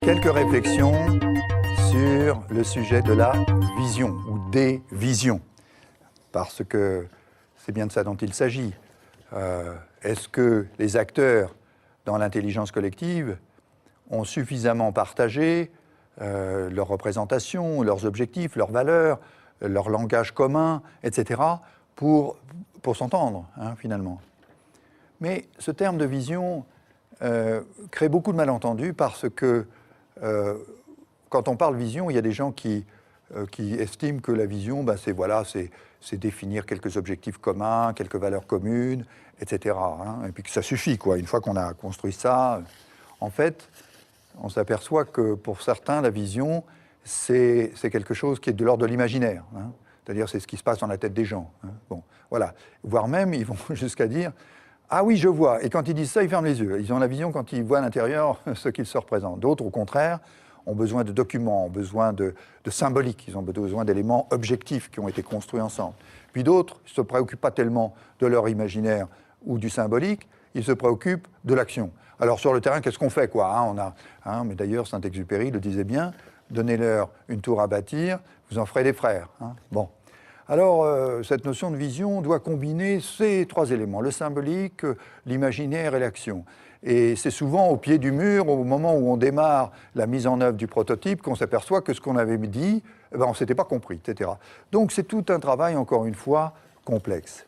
quelques réflexions sur le sujet de la vision ou des visions, parce que c'est bien de ça dont il s'agit. Est-ce que les acteurs dans l'intelligence collective ont suffisamment partagé leurs représentations, leurs objectifs, leurs valeurs, leur langage commun, etc., pour s'entendre, finalement. Mais ce terme de vision crée beaucoup de malentendus parce que quand on parle vision, il y a des gens qui estiment que la vision, c'est définir quelques objectifs communs, quelques valeurs communes, etc. Et puis que ça suffit, quoi. Une fois qu'on a construit ça, en fait, on s'aperçoit que pour certains, la vision, c'est quelque chose qui est de l'ordre de l'imaginaire. C'est-à-dire, c'est ce qui se passe dans la tête des gens. Bon, voilà. Voire même, ils vont jusqu'à dire « Ah oui, je vois ». Et quand ils disent ça, ils ferment les yeux. Ils ont la vision quand ils voient à l'intérieur ce qu'ils se représentent. D'autres, au contraire, ont besoin de documents, ont besoin de symbolique, ils ont besoin d'éléments objectifs qui ont été construits ensemble. Puis d'autres ne se préoccupent pas tellement de leur imaginaire ou du symbolique, ils se préoccupent de l'action. Alors sur le terrain, qu'est-ce qu'on fait, quoi, mais d'ailleurs, Saint-Exupéry le disait bien, donnez-leur une tour à bâtir, vous en ferez des frères. Bon. Alors, cette notion de vision doit combiner ces trois éléments, le symbolique, l'imaginaire et l'action. Et c'est souvent au pied du mur, au moment où on démarre la mise en œuvre du prototype, qu'on s'aperçoit que ce qu'on avait dit, on ne s'était pas compris, etc. Donc c'est tout un travail, encore une fois, complexe.